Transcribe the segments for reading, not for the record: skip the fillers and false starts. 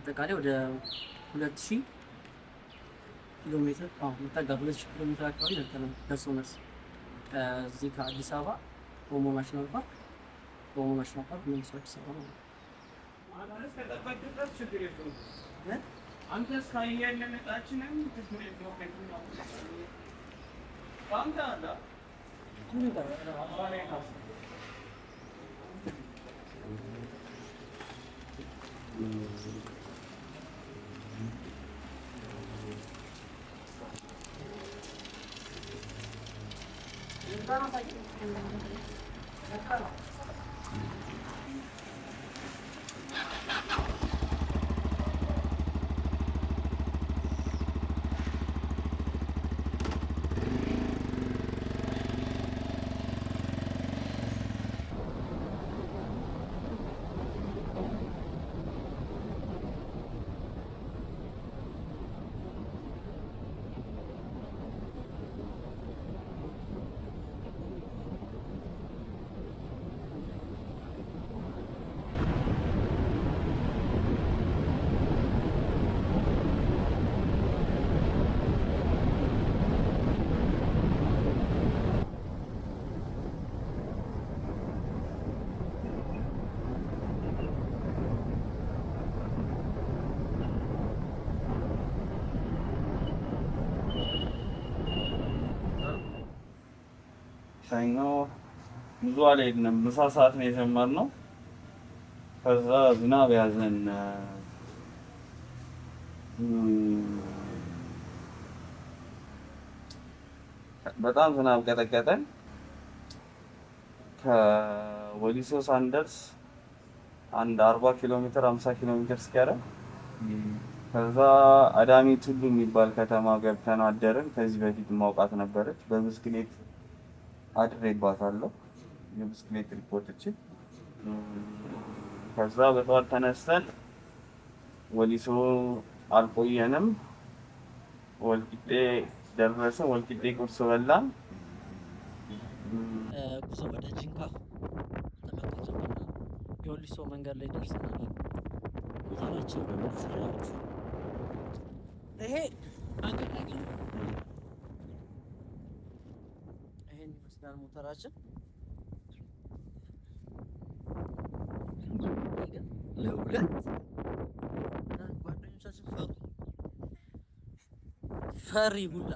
አጠቃላይ ወደ 2000 ኪሎ ሜትር የሚጠጋ 2000 ኪሎ ሜትር አካባቢ ነርተናል ደርሶ መልስ ከዚህ ከአዲስ አበባ ኦሞ ናሽናል ፓርክ ኦሞ ናሽናል ፓርክ መልሶ አዲስ አበባ ነው። አንተ እስካየህ ለመጣችንም ትግሬ ነው ባንታ አላ ምን ይባላል አባኔ ካስ ሰኞ ብዙ አልሄድንም። ምሳ ሰዓት ነው የጀመርነው። ከዛ ዝናብ ያዘን። በጣም ዝናብ ቀጠቀጠን። ከወሊሶ ሳንደርስ አንድ 40 ኪሎ ሜትር 50 ኪሎ ሜትር እስኪያደርግ ከዛ አዳሚ ቱሉ የሚባል ከተማ ገብተን አደርን። ከዚህ በፊት ማውቃት ነበረች። በብስክሌት አድሬባታለሁ የብስክሌት ሪፖርቶችን። ከዛ በጠዋት ተነስተን ወሊሶ አልቆየንም፣ ወልቂጤ ደረስን። ወልቂጤ ቁርስ በላን። ጉዞ ወደ ጂንካ ተመልክተን የወሊሶ መንገድ ላይ ደርሰናል። ቦታችን ይሄ አንገት ላይ ነው። ይሄን ይመስላል ሞተራችን። ለሁለት ጓደኞቻችን ፈሪ ሁላ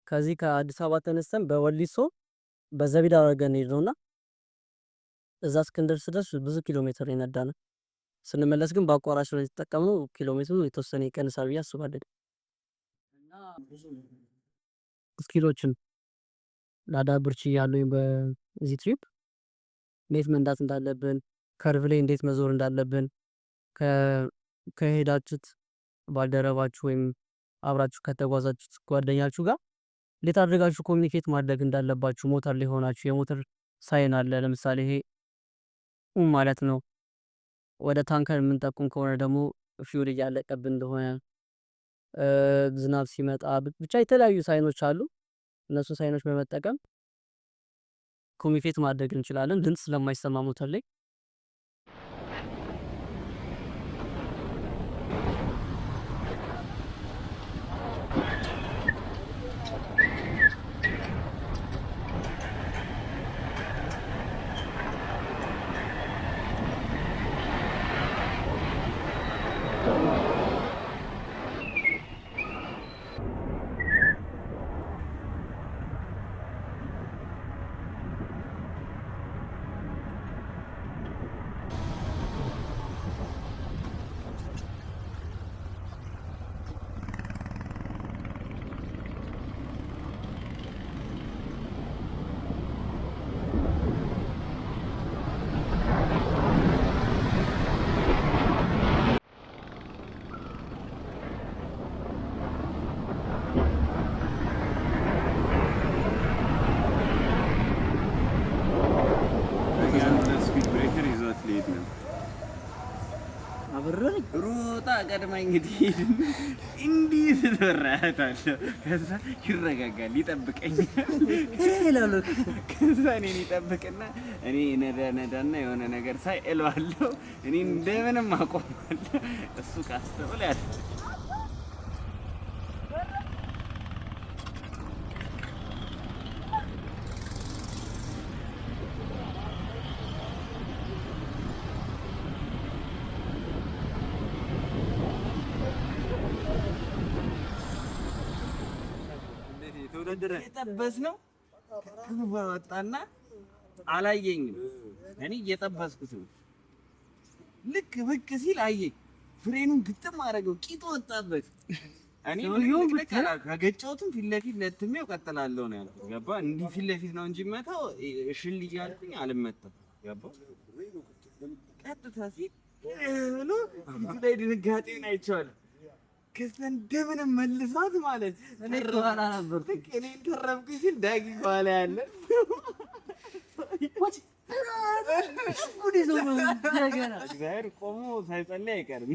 ከዚህ ከአዲስ አበባ ተነስተን በወሊሶ በዘቢዳ አድርገን ሄድነውና እዛ እስክንደርስ ድረስ ብዙ ኪሎ ሜትር የነዳነ። ስንመለስ ግን በአቋራጭ ነው የተጠቀምነው። ኪሎ ሜትሩ የተወሰነ ይቀንሳል ብዬ አስባለሁ። እና ብዙ ስኪሎችን ላዳብር ችያለሁ በዚህ ትሪፕ። እንዴት መንዳት እንዳለብን፣ ከርቭ ላይ እንዴት መዞር እንዳለብን፣ ከሄዳችሁት ባልደረባችሁ ወይም አብራችሁ ከተጓዛችሁት ጓደኛችሁ ጋር እንዴት አድርጋችሁ ኮሚኒኬት ማድረግ እንዳለባችሁ። ሞተር ላይ ሆናችሁ የሞተር ሳይን አለ። ለምሳሌ ይሄ ማለት ነው። ወደ ታንከር የምንጠቁም ከሆነ ደግሞ ፊውል እያለቀብን እንደሆነ፣ ዝናብ ሲመጣ፣ ብቻ የተለያዩ ሳይኖች አሉ። እነሱ ሳይኖች በመጠቀም ኮሚኒኬት ማድረግ እንችላለን። ድምፅ ስለማይሰማ ሞተር ላይ ቀድማ እንግዲህ እንዲህ ስትወራታለሁ። ከዛ ይረጋጋል፣ ይጠብቀኛል ይላሉ። ከዛ እኔን ይጠብቅና እኔ ነዳና የሆነ ነገር ሳይ እለዋለሁ። እኔ እንደምንም አቆማለሁ። እሱ ካስተውል ያለ የጠበስነው ወጣና አላየኝም። እኔ እየጠበስኩት ነው። ልክ ብቅ ሲል አየኝ። ፍሬኑን ግጥም አደረገው፣ ቂጡ ወጣበት። እኔ ከገጨሁትም ፊት ለፊት ለትሜው ቀጥላለሁ ነው ያልኩት። ገባ? እንዲህ ፊት ለፊት ነው እንጂ መታው እሽል እያልኩኝ አልመታም። ገባ? ቀጥታ ሲል ብሎ ፊቱ ላይ ድንጋጤውን አይቼዋለሁ። ከዛ እንደምንም መልሷት ማለት እኔ ከኋላ ነበርኩ። እኔን ተረፍኩኝ ሲል ዳጊ ከኋላ ያለ እግዚአብሔር ቆሞ ሳይጸልይ አይቀርም።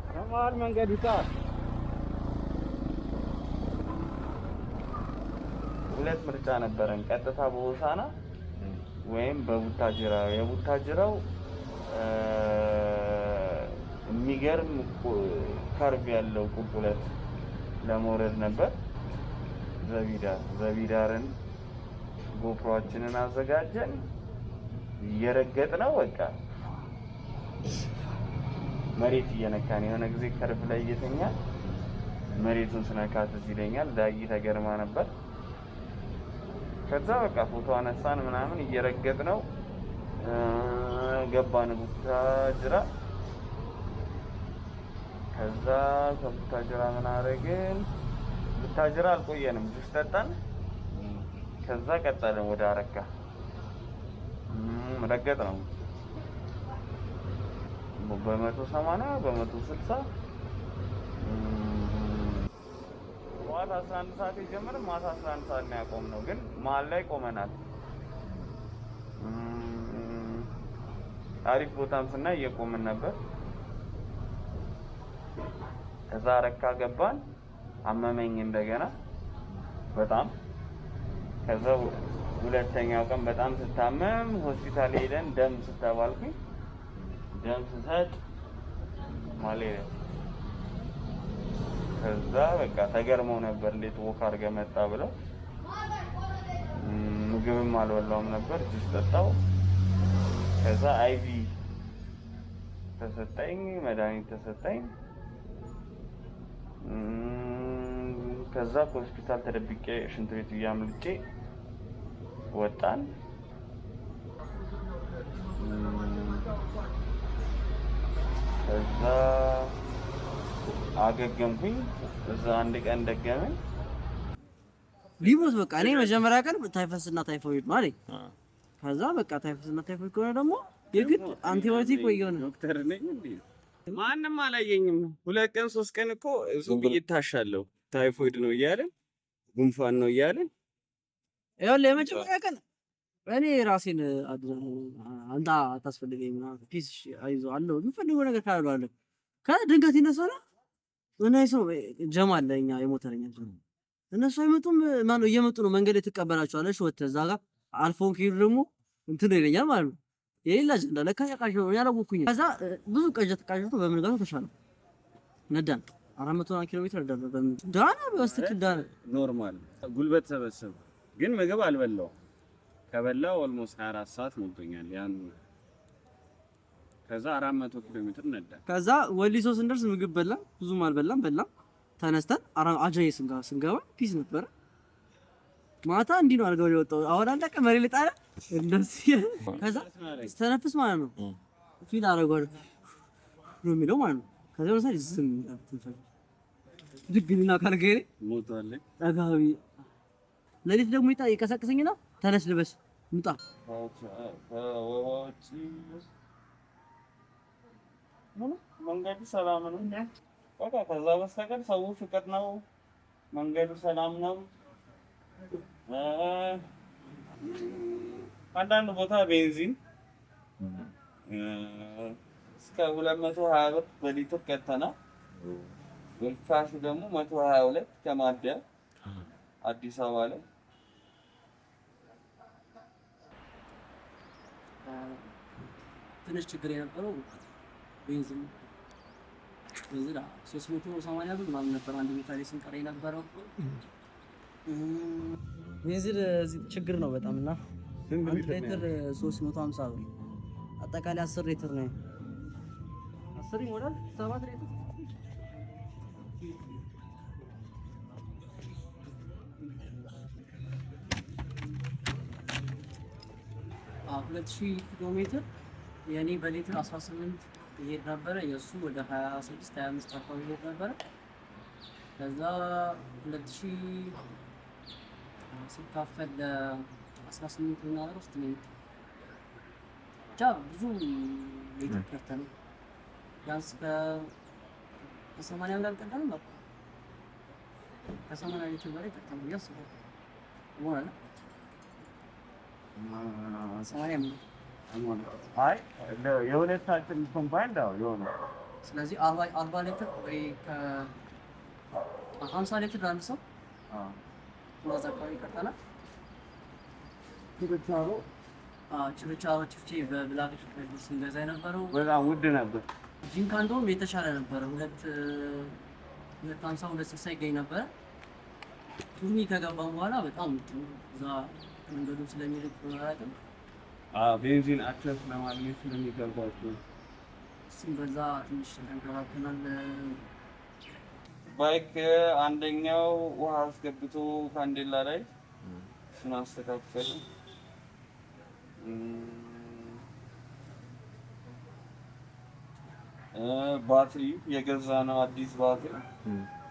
ከመሀል መንገድ ይጣል። ሁለት ምርጫ ነበረን፣ ቀጥታ በሆሳና ወይም በቡታጅራ። የቡታጅራው የሚገርም ከርብ ያለው ቁልቁለት ለመውረድ ነበር። ዘቢዳርን ጎፕሮአችንን አዘጋጀን፣ እየረገጥነው በቃ መሬት እየነካን የሆነ ጊዜ ከርብ ላይ እየተኛ መሬቱን ስነካት እዚህ ይለኛል። ዳጊ ተገርማ ነበር። ከዛ በቃ ፎቶ አነሳን ምናምን እየረገጥነው ገባን ቡታጅራ። ከዛ ከቡታጅራ ምን አደረግን? ቡታጅራ አልቆየንም፣ ጁስ ጠጣን። ከዛ ቀጠልን ወደ አረካ ረገጥ ነው በ180 በ160 ጠዋት 11 ሰዓት የጀመርን ማታ 11 ሰዓት ነው ያቆምነው። ግን መሀል ላይ ቆመናል። አሪፍ ቦታም ስናይ እየቆምን ነበር። ከዛ አረካ ገባን። አመመኝ እንደገና በጣም። ከዛ ሁለተኛው ቀን በጣም ስታመም ሆስፒታል ሄደን ደም ስተባልኩኝ ደም ስሰጥ ማሌሪያ። ከዛ በቃ ተገርመው ነበር እንዴት ወክ አድርገህ መጣ ብለው። ምግብም አልበላውም ነበር፣ ጁስ ጠጣው። ከዛ አይቪ ተሰጠኝ፣ መድኃኒት ተሰጠኝ። ከዛ ከሆስፒታል ተደብቄ ሽንት ቤት እያምልጬ ወጣን። ከዛ አገገምኩኝ። እዛ አንድ ቀን ደገመኝ ሊሞት በቃ። እኔ መጀመሪያ ቀን ታይፈስና ታይፎይድ ነው አለኝ። ከዛ በቃ ታይፈስና ታይፎይድ ከሆነ ደግሞ የግድ አንቲባዮቲክ ወይ የሆነ ዶክተር ነኝ እንዴ? ማንም አላየኝም። 2 ቀን 3 ቀን እኮ ዝም ብዬ ታሻለሁ። ታይፎይድ ነው እያለን ጉንፋን ነው እያለን ይኸውልህ የመጀመሪያ ቀን እኔ ራሴን አንተ አታስፈልገኝም ምናምን ፒስ አይዞህ አለው የምፈልገው ነገር ካለው አለ። ከድንገት ይነሳና እና ይሰው ጀማል ለኛ የሞተረኛ ጀማል እነሱ አይመጡም ማነው እየመጡ ነው መንገድ ትቀበላቸዋለሽ ወጥተህ እዛ ጋር አልፎን ከሄዱ ደግሞ እንትን ይለኛል ማለት ነው። የሌላ ጀንዳ ለካ ያቃሸው ያላወኩኝ። ከዛ ብዙ ቀጀት በምን ጋር ተሻለ ነዳን 400 ኪሎ ሜትር ነዳን በምን ዳና በስተክል ዳና ኖርማል ጉልበት ሰበሰብ ግን ምግብ አልበላው። ከበላው ኦልሞስት 24 ሰዓት ሞልቶኛል ያን። ከዛ 400 ኪሎ ሜትር ነዳ። ከዛ ወሊሶ ስንደርስ ምግብ በላን፣ ብዙም አልበላም። ተነስተን አጃዬ ስንገባ ፒስ ነበር። ማታ እንዲህ ነው አልገው የወጣው። አሁን አንተ መሬት ላይ ጣለ እንደዚህ። ከዛ ስተነፍስ ማለት ነው ፊል አረጋው ነው የሚለው ማለት ነው። ከዛ ወሰድ ዝም ትንፈል ድግልና ካልገሬ ሞቷል። አጋቢ ለሊት ደግሞ ይቀሰቅሰኝና ተነስ ልበስ ምጣ ከወጪ መንገዱ ሰላም ነው። በቃ ከዛ በስተቀር ሰው ፍቅር ነው። መንገዱ ሰላም ነው። አንዳንድ ቦታ ቤንዚን እስከ 220 ብር በሊትር ቀጥተናል። ግልፋሹ ደግሞ 122 ከማደያ አዲስ አበባ ላይ ትንሽ ችግር የነበረው ቤንዚን 380 ብር ምናምን ነበር አንድ ቦታ ላይ ስንቀር የነበረው። ቤንዚን ችግር ነው በጣም እና አንድ ሊትር 350 ብር አጠቃላይ 10 ሊትር ነው። 10 ይሞላል 7 ሊትር 2000 ኪሎ ሜትር የኔ በሊትር 18 ይሄድ ነበረ። የሱ ወደ 26 25 አካባቢ ይሄድ ነበረ። ከዛ 2000 ሲካፈል ለ18 እና ውስጥ ነው ብቻ ብዙ ሊትር ከርተን ቢያንስ ከ80 ብር ቀርተን ነበር። ከ80 ሊትር በላይ ቀርተን ያስባል ይሆናል። 80 አይ የሁለታችን ኮምባይንድ ነው የሆነ። ስለዚህ 40 ሊትር ወይ ከ50 ሊትር አንድ ሰው ወዛ አካባቢ ቀርተናል። ችርቻሮ ቺፍቼ በብላክ ስንገዛ የነበረው በጣም ውድ ነበር። ጂንካ እንደውም የተሻለ ነበረ። 250 260 ይገኝ ነበረ። ቱርሚ ከገባን በኋላ በጣም እዛ መንገዱ ስለሚርቅ አላውቅም። ቤንዚን አክሰስ ለማግኘት ስለሚገባቸው እሱም በዛ ትንሽ ተንከራተናል። ባይክ አንደኛው ውሃ አስገብቶ ካንዴላ ላይ እሱን አስተካክል። ባትሪ የገዛ ነው አዲስ ባትሪ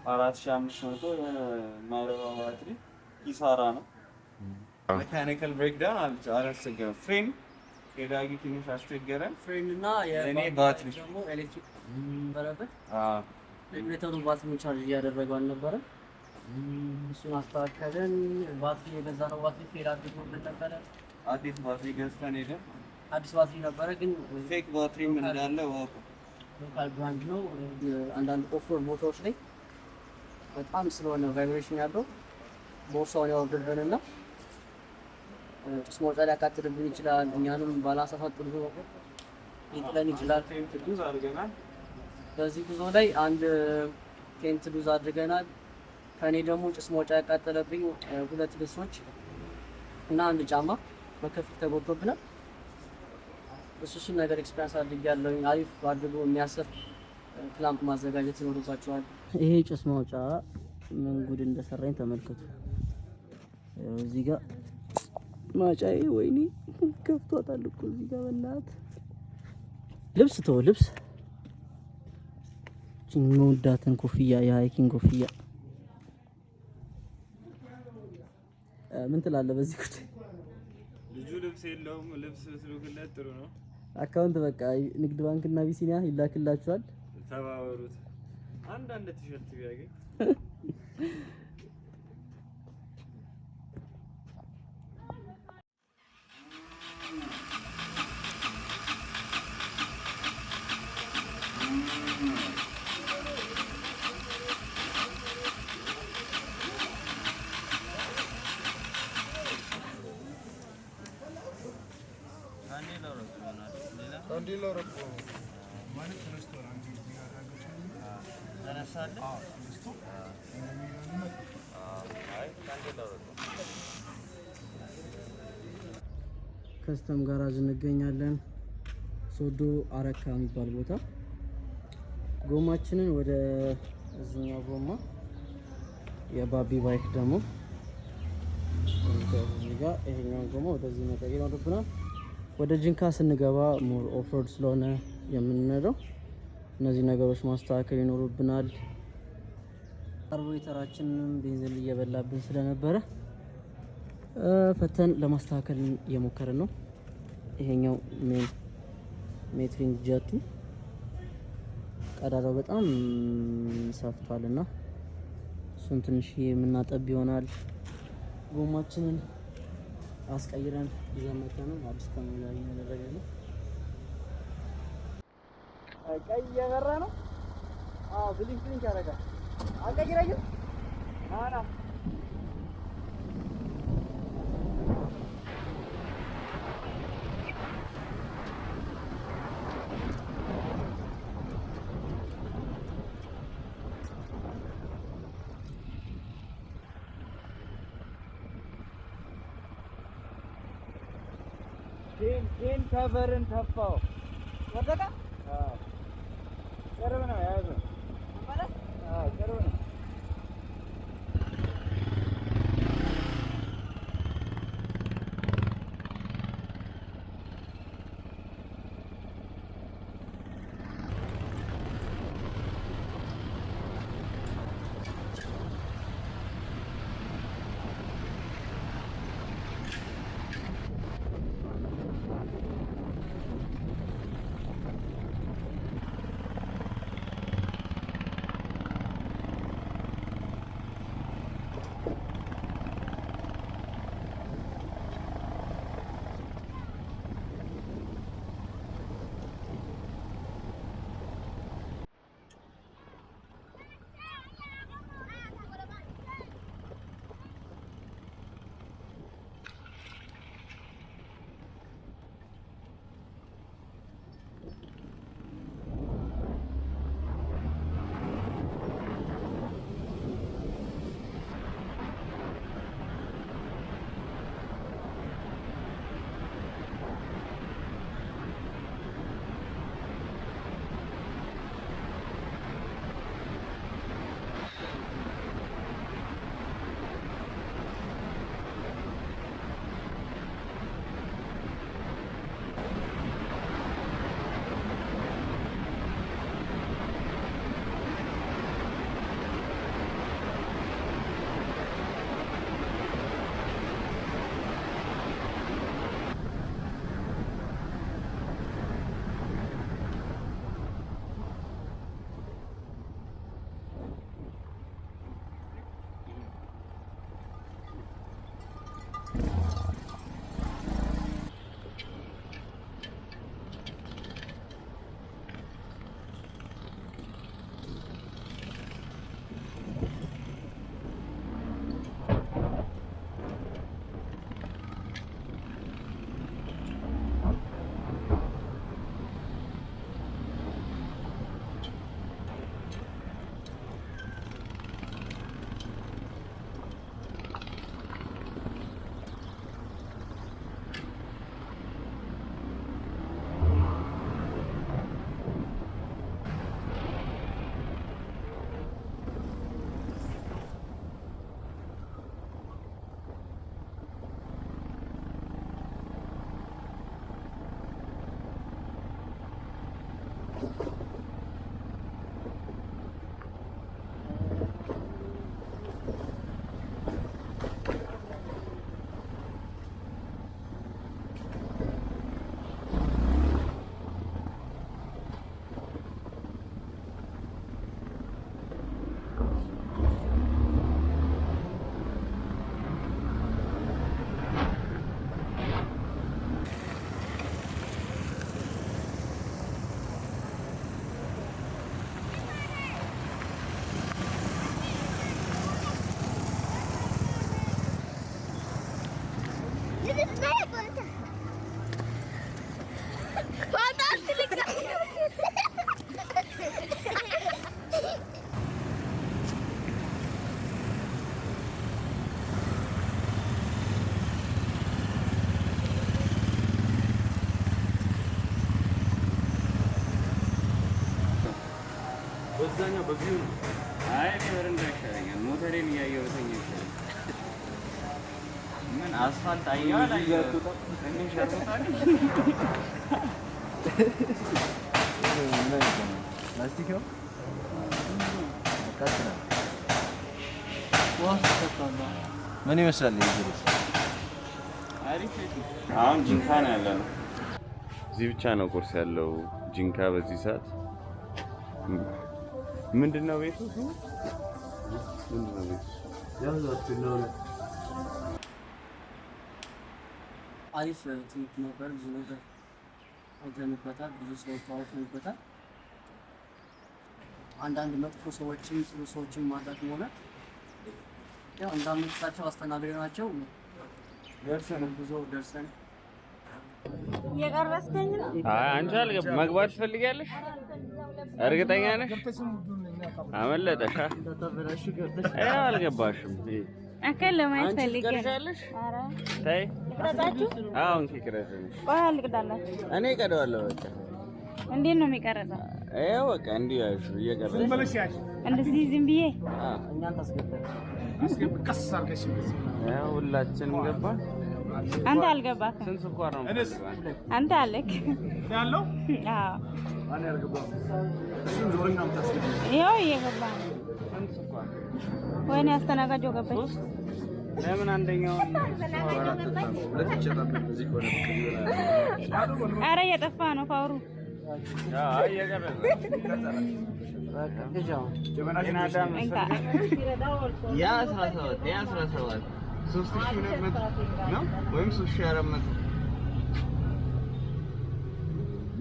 4500 የማይረባ ባትሪ ኪሳራ ነው። ሜካኒካል ብሬክዳውን አላስቸገረም። ፍሬን የዳጊ ትንሽ አስቸገረን። ፍሬን እና የኔ ባትሪ ደግሞ ኤሌክትሪክ ነበረበት። ሬጉሌተሩን ባትሪውን ቻርጅ እያደረገው አልነበረ። እሱን አስተካከለን። ባትሪ የገዛነው ባትሪ ፌል አድርጎብን ነበረ። አዲስ ባትሪ ገዝተን ሄደን አዲስ ባትሪ ነበረ ግን ፌክ ባትሪ ምን እንዳለ ወቁ። ሎካል ብራንድ ነው። አንዳንድ ኦፍሮድ ቦታዎች ላይ በጣም ስለሆነ ቫይብሬሽን ያለው ቦርሳውን ያወርድብንና ጭስ መውጫ ሊያቃጥልብን ይችላል። እኛንም ባላሳፋት ጥሩ ይጥለን ይችላል። ሉዝ አድርገናል። በዚህ ጉዞ ላይ አንድ ቴንት ሉዝ አድርገናል። ከኔ ደግሞ ጭስ መውጫ ያቃጠለብኝ 2 ልብሶች እና አንድ ጫማ በከፊል ተጎድቶብናል። እሱን ነገር ኤክስፒሪያንስ አድርጌያለሁ። አሪፍ አድርጎ የሚያስር ክላምፕ ማዘጋጀት ይኖርባቸዋል። ይሄ ጭስ ማውጫ ምን ጉድ እንደሰራኝ ተመልከቱ። እዚህ ጋር ማጫዬ ወይኔ ከፍቷታል እኮ እዚህ ጋር በእናት ልብስ ተው ልብስ የምወዳትን ኮፍያ የሃይኪንግ ኮፍያ ምን ትላለህ በዚህ ጉዳይ? ልጁ ልብስ የለውም። ልብስ ስልክለት ጥሩ ነው። አካውንት በቃ ንግድ ባንክ እና ቢሲኒያ ይላክላችኋል። ተባበሩት። አንዳንድ ቲሸርት ቢያገኝ ከስተም ጋራጅ እንገኛለን። ሶዶ አረካ የሚባል ቦታ። ጎማችንን ወደ እዚህኛው ጎማ የባቢ ባይክ ደግሞ እዚህ ጋር ይሄኛው ጎማ ወደዚህ መቀየር አለብናል። ወደ ጂንካ ስንገባ ሞር ኦፍሮድ ስለሆነ የምንነዳው እነዚህ ነገሮች ማስተካከል ይኖርብናል። ካርቦሬተራችንን ቤንዚን እየበላብን ስለነበረ ፈተን ለማስተካከል እየሞከርን ነው። ይሄኛው ሜትሪንግ ጀቱ ቀዳዳው በጣም ሰፍቷልና እሱን ትንሽ የምናጠብ ይሆናል። ጎማችንን አስቀይረን ይዘን መጥተናል። አዲስ ካሜራ ያደረገልን ቀይ እየበራ ነው። ብሊንክ ብሊንክ ያደርጋል። አቀይራየው አና ቴን ከቨርን ተፋው ወደቀ። ቅርብ ነው ያዘው ማለት ቅርብ ነው። በዛኛው በቪው ነው። አይ በረንዳ ይሻለኛል። ሞተሬን እያየሁ ተኛ ይሻለኛል። ምን አስፋልት አየሁ አላየሁ ትንሽ ያጥታል። ላስቲክ ነው ምን ይመስላል? አሁን ጂንካ ነው ያለነው። እዚህ ብቻ ነው ቁርስ ያለው ጂንካ በዚህ ሰዓት። ምንድነው ቤቱ? ምንድነው ቤቱ? አሪፍ ትምህርት ነበር። ብዙ ነገር አይተንበታል። ብዙ ሰዎች ታውቀንበታል። አንዳንድ መጥፎ ሰዎችም ጥሩ ሰዎችም ማጣት ሆነ ያው እንዳመጣቸው አስተናግደናቸው ደርሰን የቀረስከኝ ነው። አንቺ መግባት ትፈልጊያለሽ? እርግጠኛ ነሽ? አመለጠሽ? አልገባሽም። አከለ ማየት ፈልጌያለሽ። ኧረ ተይ ልቅረጻችሁ። አሁን ትቀረጻለሽ። ቆይ ልቅዳላችሁ። እኔ ቀደዋለሁ። በቃ እንዴት ነው የሚቀረጸው? ይኸው በቃ እንዲህ ያልሽ እየቀረጽሽ እንደዚህ ዝም ብዬ እኛን ታስገባለሽ። ያው ሁላችንም ገባን። አንተ አልገባክም። ስንት ስኳር ነው የምትፈልገው? አንተ አለክ ያለው? አዎ እኔ አልገባም። እሱን ዞረኛ ነው የምታስገባው። ይኸው እየገባ ነው። ስንት ስኳር? ወይኔ አስተናጋጇ ገባች። ለምን አንደኛውን ኧረ እየጠፋ ነው ፓወሩ። አይ እየቀረጸ ያ 17 3,200 ነው ወይም 3,400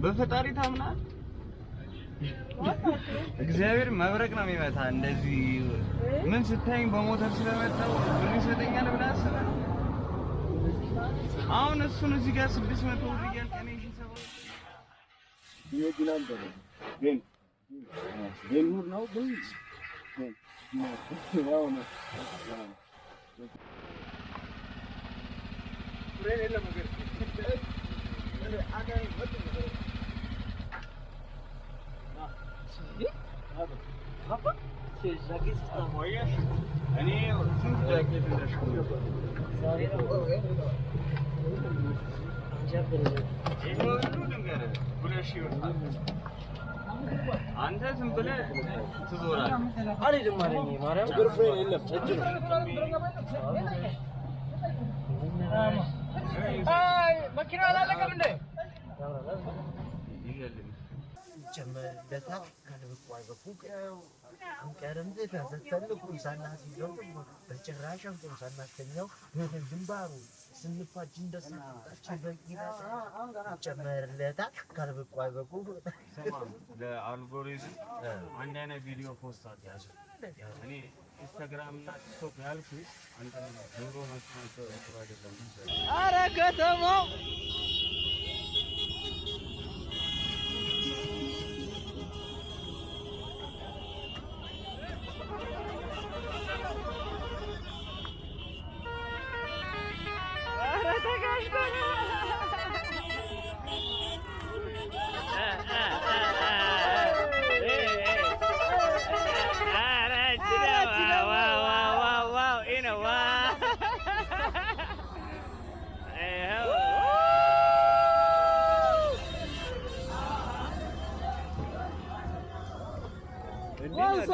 በፈጣሪ ታምናል። እግዚአብሔር መብረቅ ነው የሚመታ። እንደዚህ ምን ስታይኝ በሞተር ስለመጣው ምን ይሰጠኛል ብለህ አስበህ አሁን እሱን እዚህ ጋር 600 ብር እያልክ እኔ እሺ ሰበው ይወድላል ግን ሁሉ ነው ግን ያው ነው ፍሬን የለም ነገር አጋይ ወጥ ነው አባ ጃኬት ታሞያሽ እኔ ስንት ጃኬት እንደሽኩ ዛሬ ነው አንተ ዝም ብለህ ትዞራለህ። አልሄድም አለኝ ማርያም። ግርፍሬን የለም እጅ ነው። አይ መኪና አላለቀም እንዴ? ጨመርለታ ከልብቁ አይበቁ አንቀርምት ተሰተልኩ ሳናሲዘው በጭራሽ አንቆም ሳናስተኛው ግንባሩ ስንፋች እንደስናጣች በቂራ ጨመርለታ ከልብቁ አይበቁ ለአልጎሪዝም አንድ አይነት ቪዲዮ ፖስት አድርጋለሁ። እኔ ኢንስታግራም እና ቲክቶክ ያልኩት አንተ ኑሮ መስማት ጥሩ አይደለም። ኧረ ከተማው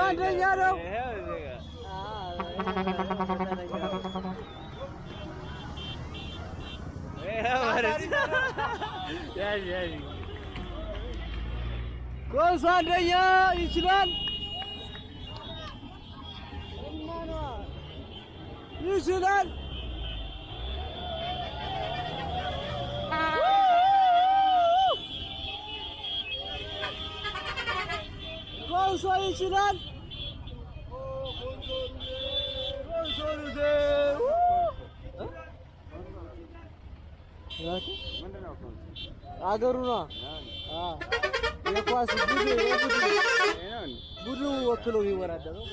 አንደኛ ነው። ኮንሶ አንደኛ ይችላል ይችላል። ኮንሶ ይችላል። አገሩ ነው የኳስ ቡድኑ ወክሎ የሚወዳደረው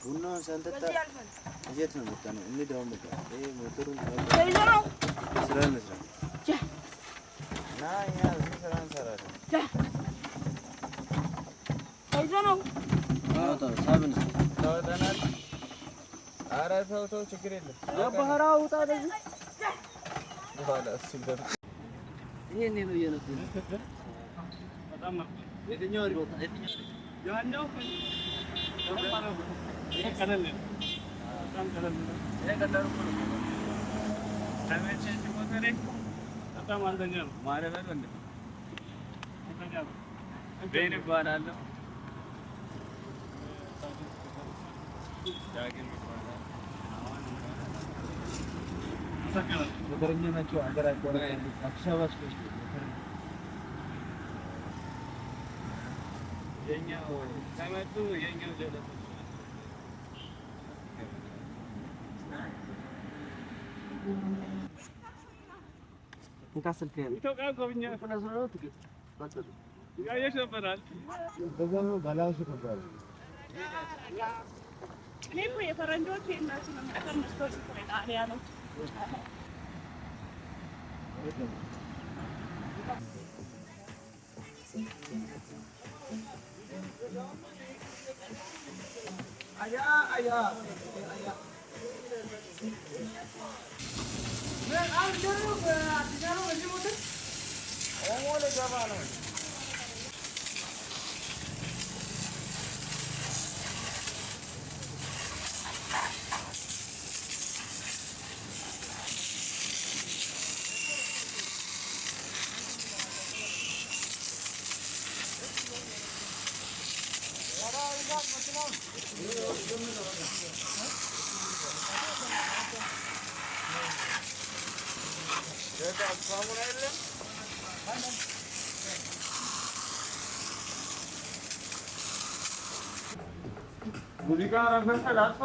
ቡናውን ሳንጠጣ የት ነው የምትቀነው? እንደው በቃ ይሄ ሞተሩን ስራ መስራት ና እኛ እዚህ ስራ እንሰራለን። ታወጣናል። ኧረ ተው ችግር የለም። የባህራ ውጣ ለዚህ በኋላ እሱ ይሄን ነው የነሱ በጣም የትኛው ሪቦት የትኛው ያኛው ይሄ ቀለል ነው። በጣም ቀለል ነው። ይሄ ቀላል እኮ ነው። ለመቼ ሞተሬ በጣም አንደኛ ነው ማለት ነው እንዴ? አንደኛ ነው። ቤን ይባላል። ዳግም ይባላል። ሞተረኛ ናቸው ሀገራቸው ላይ አዲስ አበባ ስፔስ የኛው ከመጡ የኛው ጀለስ እንካስልከ ኢትዮጵያ ጎብኛ ያየሽ ነበራል። በዛው ባላንስ ተባለ እኔ እኮ የፈረንጆች የእነሱ ነው የምትመስለው ጣሊያኖች ሙዚቃ ረፈሰ ላጥፋ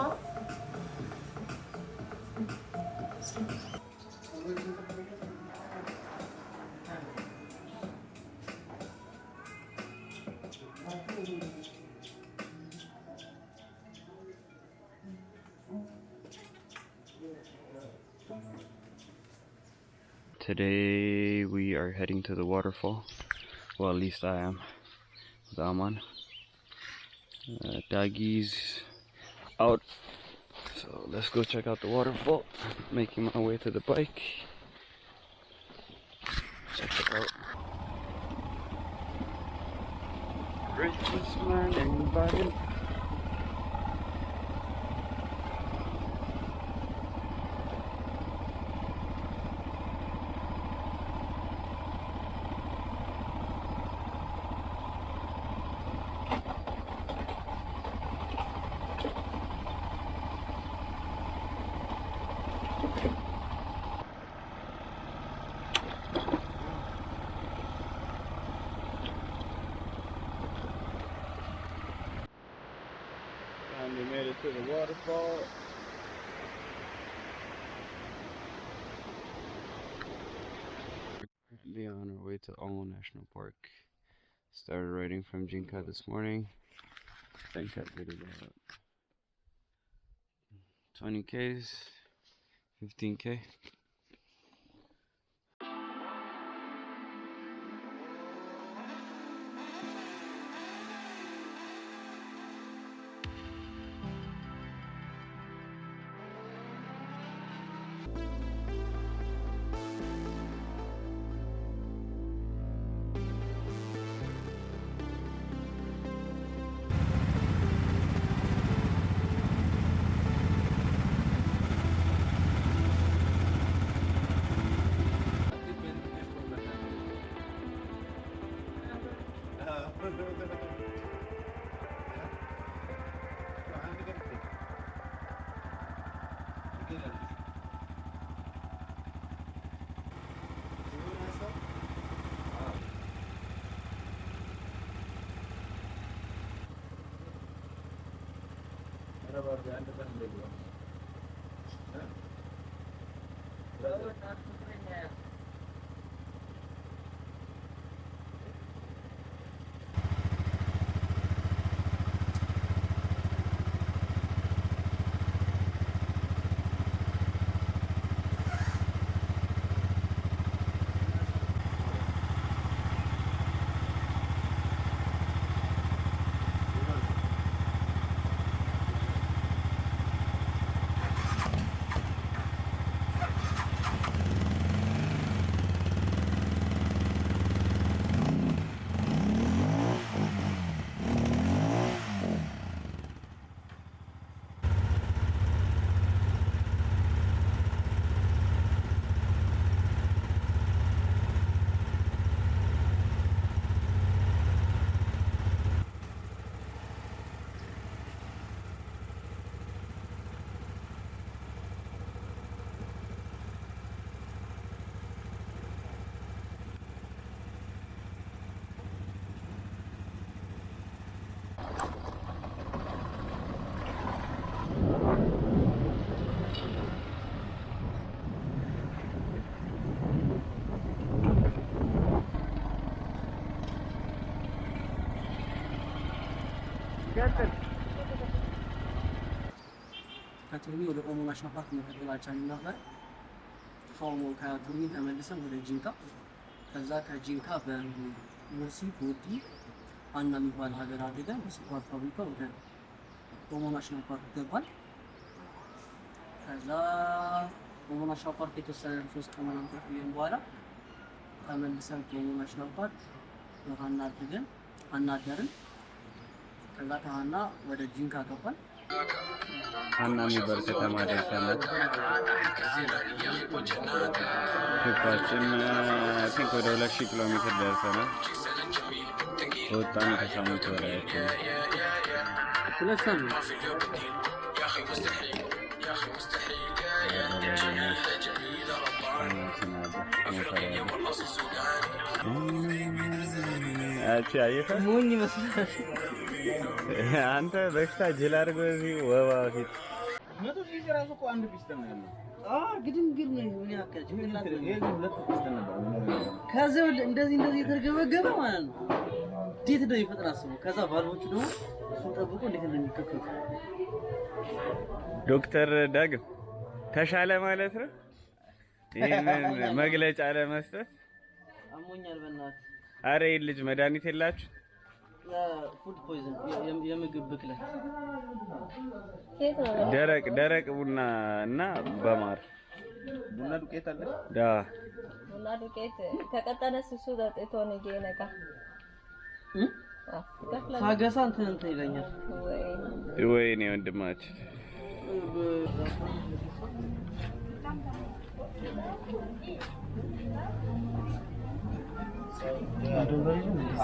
Today we are heading to the waterfall. Well, at least I am. With Aman. Doggies out. So let's go check out the waterfall. Making my way to the bike. Check it out. Richest man, anybody? And we made it to the waterfall. Currently on our way to Omo National Park. Started riding from Jinka this morning. I think I did about 20 Ks, 15K. ከቱርሚ ወደ ኦሞ ናሽናል ፓርክ መቀጠላችን ነበር። ከቱርሚ ተመልሰን ወደ ጂንካ፣ ከዛ ከጂንካ በሞሲ ቦዲ አና የሚባል ሀገር አድርገን በስኳር ፋብሪካ ወደ ኦሞ ናሽናል ፓርክ ገባን። ከዛ ኦሞ ናሽናል ፓርክ የተወሰነ 3 ቀን ምናምን ከቆየን በኋላ ተመልሰን ኦሞ ናሽናል ፓርክ በሃና አድርገን አናደርን። ከዛ ከሃና ወደ ጂንካ ገባን። ሃና የሚባል ከተማ ደርሰናል። ትሪፓችን አይ ቲንክ ወደ 2000 ኪሎ ሜትር ደርሰናል። ወጣን ከሳምንት ወዲያችን 2 ሳምንት ሞኝ ይመስላል። አንተ በሽታ ጅል አድርገው እዚህ ወባ ፊት 100 ሺህ ራሱ እኮ አንድ ፒስተን ነው ያለው። ግድንግር ነው ምን ያክል ጅምላት ነው። ይሄ 2 ፒስተን ነበር። ከዛ እንደዚህ የተርገበገበ ማለት ነው። እንዴት ነው ይፈጥራ አስቡ። ከዛ ቫልቮቹ ደግሞ እሱን ጠብቆ እንዴት እንደሚከፈቱ ዶክተር ዳግም ተሻለ ማለት ነው። ይሄንን መግለጫ ለመስጠት አሞኛል በእናትህ። አረ ይሄ ልጅ መድኃኒት የላችሁ? ፉድ ፖይዝን የምግብ ብክለት ደረቅ ቡና እና በማር ቡና ዱቄት አለ። ቡና ዱቄት ከቀጠነስ እሱ ጠጥቶ ነው ይነቃ ሳገሳ እንትን ይለኛል። ወይኔ ወንድማችን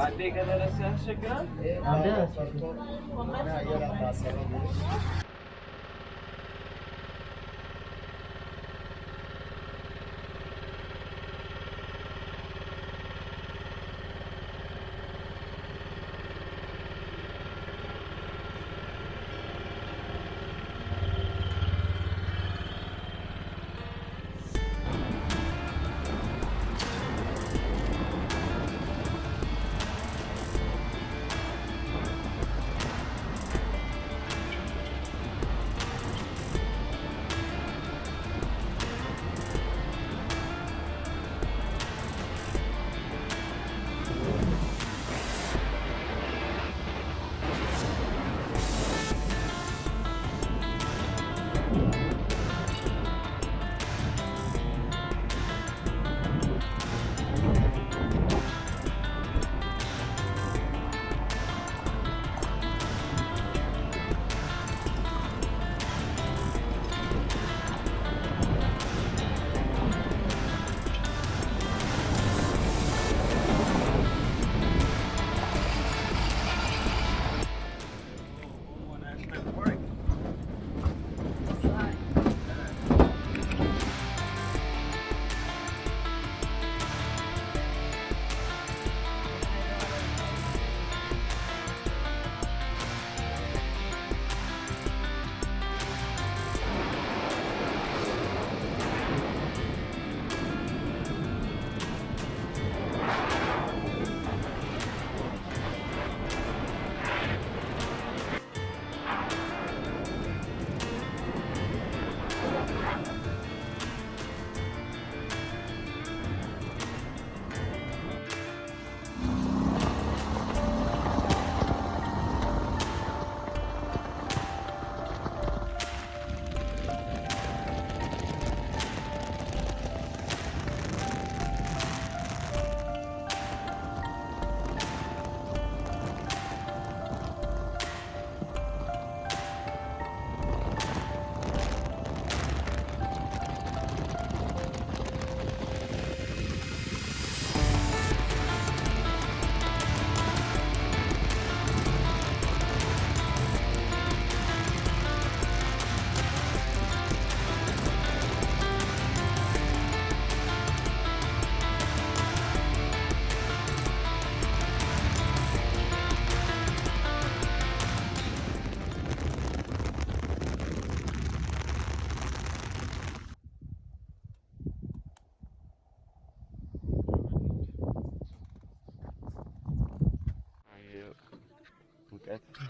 አንዴ ከደረሰ ያስቸግራል።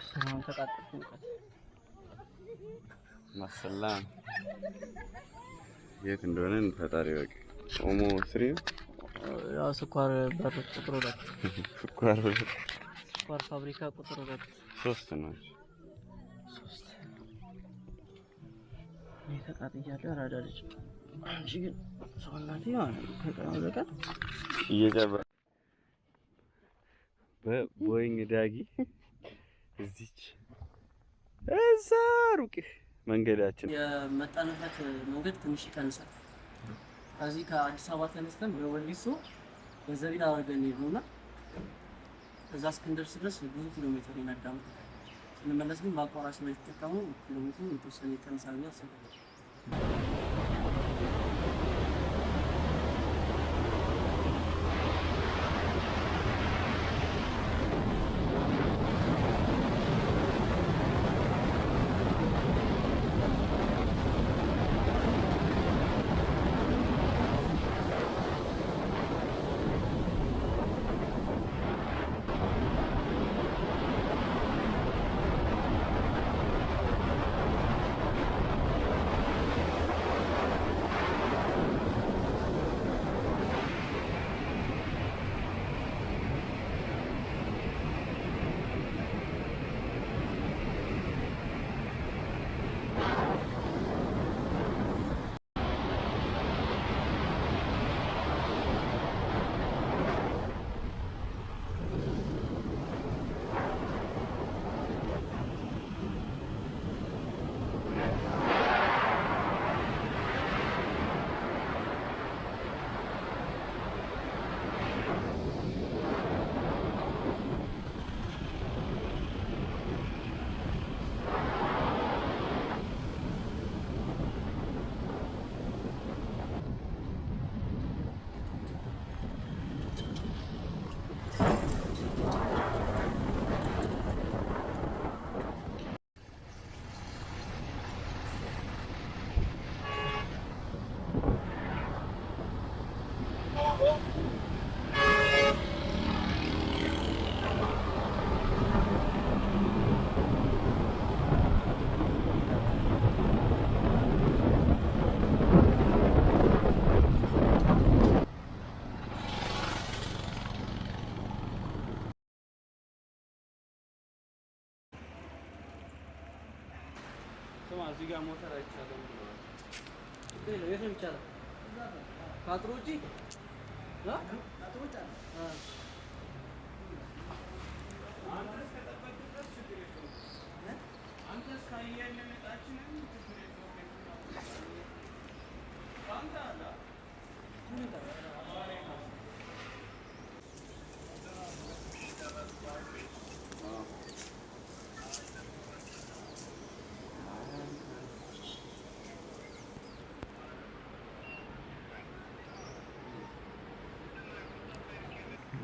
ሰላም ተቃጠልኩ። ማሰላም የት እንደሆነ ፈጣሪ በቃ ኦሞ ስሪ ያው ስኳር በር ቁጥር 2 ስኳር ፋብሪካ ቁጥር 2 3 ነው። 3 ተቃጥያለሁ። አራዳ ልጅ አንቺ ግን ሰውናቴ ማለት ከቀን ወደ ቀን እየጨመረ በቦይንግ ዳጊ እዚች እዛ ሩቅ መንገዳችን የመጣንበት መንገድ ትንሽ ይቀንሳል። ከዚህ ከአዲስ አበባ ተነስተን በወሊሶ በዘቢዳ አድርገን ሄድንና እዛ እስክንደርስ ድረስ ብዙ ኪሎ ሜትር ይነዳል። ስንመለስ ግን በአቋራጭ ነው የተጠቀመው። ኪሎ ሜትሩ የተወሰነ ይቀንሳል ብዬ አስባለሁ። እዚህ ጋር ሞተር አይቻልም ብለዋል። የት ነው የሚቻለው? ከአጥሩ ውጪ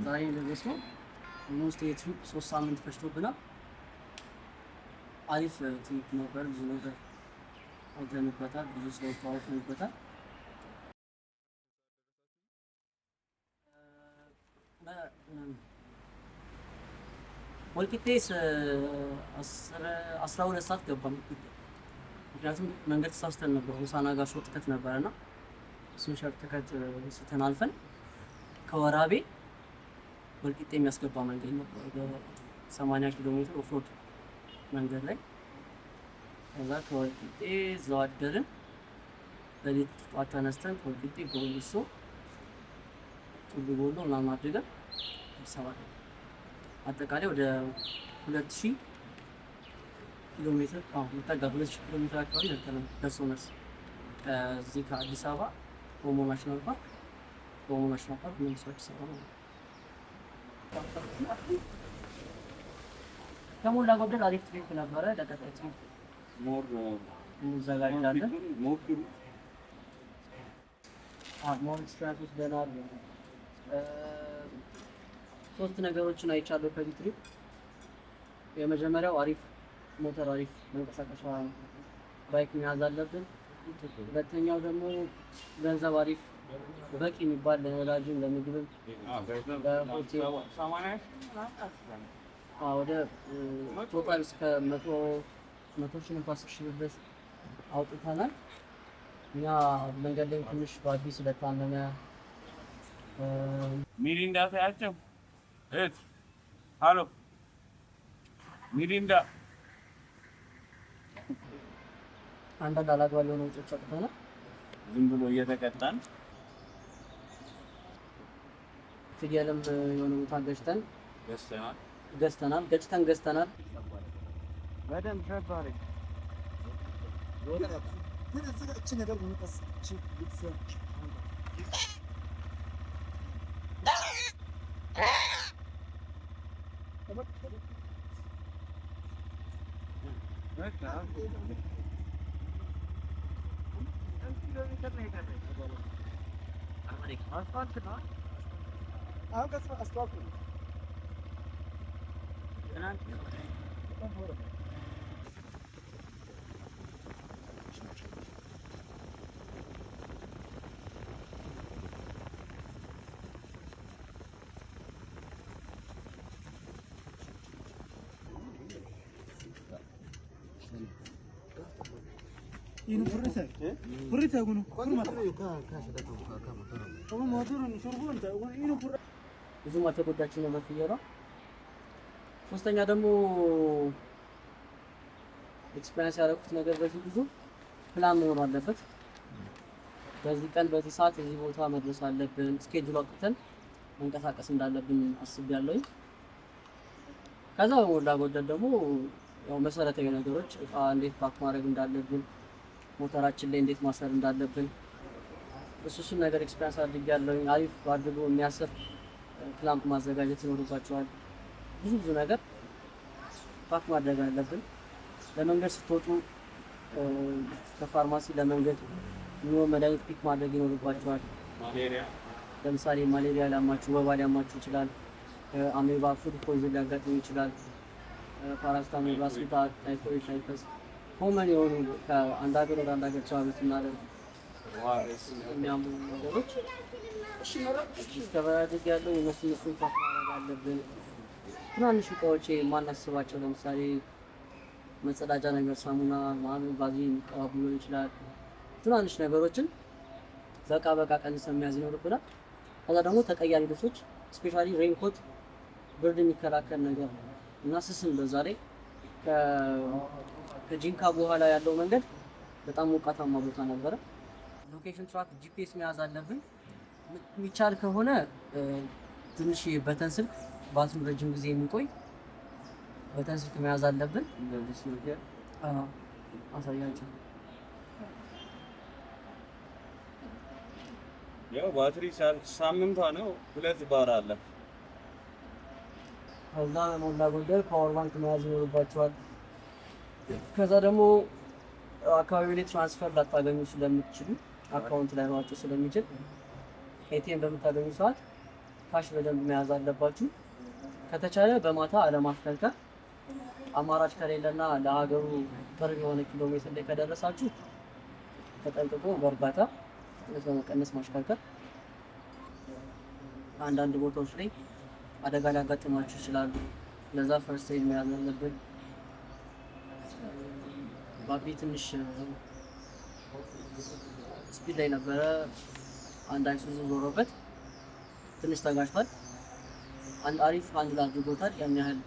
ዛሬ ለበስሞ ሞስት የትሪፕ 3 ሳምንት ፈጅቶብናል። አሪፍ ትሪፕ ነበር። ብዙ ነገር አይተንበታል። ብዙ ሰዎች ተዋውቀንበታል። ወልቂጤስ 12 ሰዓት ገባን። ምክንያቱም መንገድ ተሳስተን ነበር። ሆሳና ጋር ሾርት ከት ነበረና እሱን ሾርት ከት ስተን አልፈን ከወራቤ ወልቂጤ የሚያስገባ መንገድ ነበር። ወደ 80 ኪሎ ሜትር ኦፍሮድ መንገድ ላይ ከዛ ከወልቂጤ እዛው አደርን። በሌሊት ጠዋት ተነስተን ከወልቂጤ በወሊሶ ቱሉ ቦሎ ምናምን አድርገን አዲስ አበባ ገባን። አጠቃላይ ወደ 2000 ኪሎ ሜትር መጠጋ 2000 ኪሎ ሜትር አካባቢ ነበር ደርሶ መልስ ከዚህ ከአዲስ አበባ ኦሞ ናሽናል ፓርክ ኦሞ ናሽናል ፓርክ መልሶ አዲስ አበባ ነው። ከሞላ ጎደል አሪፍ ትሪፕ ነበረ። ለቀጣይ ሞር እንዘጋጃለን። ሞክሩ። ሞር ኤክስፒሪየንስ ደናል። 3 ነገሮችን አይቻለሁ ከዚህ ትሪፕ። የመጀመሪያው አሪፍ ሞተር፣ አሪፍ መንቀሳቀሻ ባይክ መያዝ አለብን። ሁለተኛው ደግሞ ገንዘብ አሪፍ በቂ የሚባል ለነዳጅም ለምግብም ለሆቴል ወደ ቶታል እስከ 100,000 ብር ድረስ አውጥተናል። እኛ መንገድ ላይ ትንሽ ባቢ ስለታመመ ሚሪንዳ ታያቸው ሃሎ ሚሪንዳ አንዳንድ አላግባብ የሆነ ወጪዎች አውጥተናል። ዝም ብሎ እየተቀጣን ፍየልም የሆነ ቦታ ገዝተናል። በደንብ ከባሪ ብዙም አልተጎዳችም በፍየሏ። ሶስተኛ ደግሞ ኤክስፒሪየንስ ያደረኩት ነገር በዚህ ብዙ ፕላን መሆን አለበት። በዚህ ቀን በዚህ ሰዓት እዚህ ቦታ መድረስ አለብን፣ ስኬጁል አውጥተን መንቀሳቀስ እንዳለብን አስቤያለሁ። ከዛ በሞላ ጎደል ደግሞ ያው መሰረታዊ ነገሮች እቃ እንዴት ፓክ ማድረግ እንዳለብን፣ ሞተራችን ላይ እንዴት ማሰር እንዳለብን እሱን ነገር ኤክስፒሪየንስ አድርጌያለሁ። አሪፍ አድርጎ የሚያስር ክላምፕ ማዘጋጀት ይኖርባቸዋል። ብዙ ነገር ፓክ ማድረግ አለብን። ለመንገድ ስትወጡ ከፋርማሲ ለመንገድ የሚሆን መድኃኒት ፒክ ማድረግ ይኖርባቸዋል። ለምሳሌ ማሌሪያ ሊያማችሁ፣ ወባ ሊያማችሁ ይችላል። አሜባ ፉድ ፖይዝን ሊያጋጥም ይችላል። ፓራስታሞል፣ ራስ ምታት፣ ታይፎይድ፣ ታይፈስ ኮመን የሆኑ ከአንድ ሀገር ወደ አንድ ሀገር ትራቨል ስናደርግ የሚያሙ ነገሮች ተበራድግ ያለው እነሱን ፓክ ማድረግ አለብን። ትናንሽ እቃዎች የማናስባቸው ለምሳሌ መጸዳጃ ነገር ሳሙና፣ ቫዝሊን ቀባብሎ ይችላል። ትናንሽ ነገሮችን በቃ ቀንሰን መያዝ ይኖርብናል። ከዛ ደግሞ ተቀያሪ ልብሶች ስፔሻሊ ሬንኮት ብርድ የሚከላከል ነገር እና ስስም በዛ ላይ ከጂንካ በኋላ ያለው መንገድ በጣም ሞቃታማ ቦታ ነበረ። ሎኬሽን ትራክ ጂፒኤስ መያዝ አለብን። የሚቻል ከሆነ ትንሽ በተን ስልክ ባትሪ ረጅም ጊዜ የሚቆይ በተን ስልክ መያዝ አለብን። አሳያቸው። ያው ባትሪ ሳምንቷ ነው። 2 ባር አለ። ከዛ በሞላ ጎደል ፓወር ባንክ መያዝ ይኖርባቸዋል። ከዛ ደግሞ አካባቢ ላይ ትራንስፈር ላታገኙ ስለምትችሉ አካውንት ላይ ማውጣት ስለሚችል ኤቲኤም በምታገኙ ሰዓት ካሽ በደንብ መያዝ አለባችሁ። ከተቻለ በማታ አለማስከልከል፣ አማራጭ ከሌለና ለሀገሩ ቅርብ የሆነ ኪሎ ሜትር ላይ ከደረሳችሁ ተጠንቅቆ በእርጋታ በመቀነስ ማሽከርከር። አንዳንድ ቦታዎች ላይ አደጋ ሊያጋጥማችሁ ይችላሉ። ለዛ ፈርስት ኤድ መያዝ አለብን። ባቢ ትንሽ ስፒድ ላይ ነበረ። አንድ አይሱዙ ዞሮበት ትንሽ ተጋጭቷል። አንድ አሪፍ አንድ አድርጎታል። ያን ያህል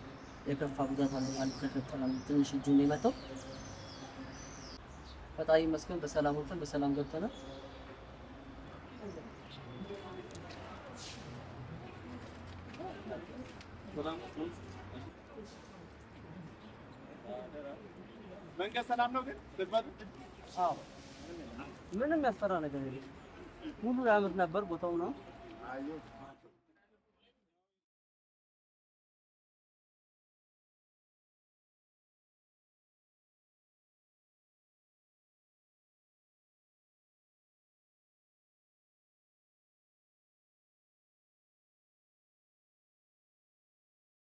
የከፋ ጉዳት አልተፈጠረም። ትንሽ እጁን ነው የመታው። ፈጣሪ ይመስገን በሰላም ወጥተን በሰላም ገብተናል። መንገድ ሰላም ነው ግን አዎ ምንም ያስፈራ ነገር የለም። ሙሉ ያምር ነበር ቦታው ነው።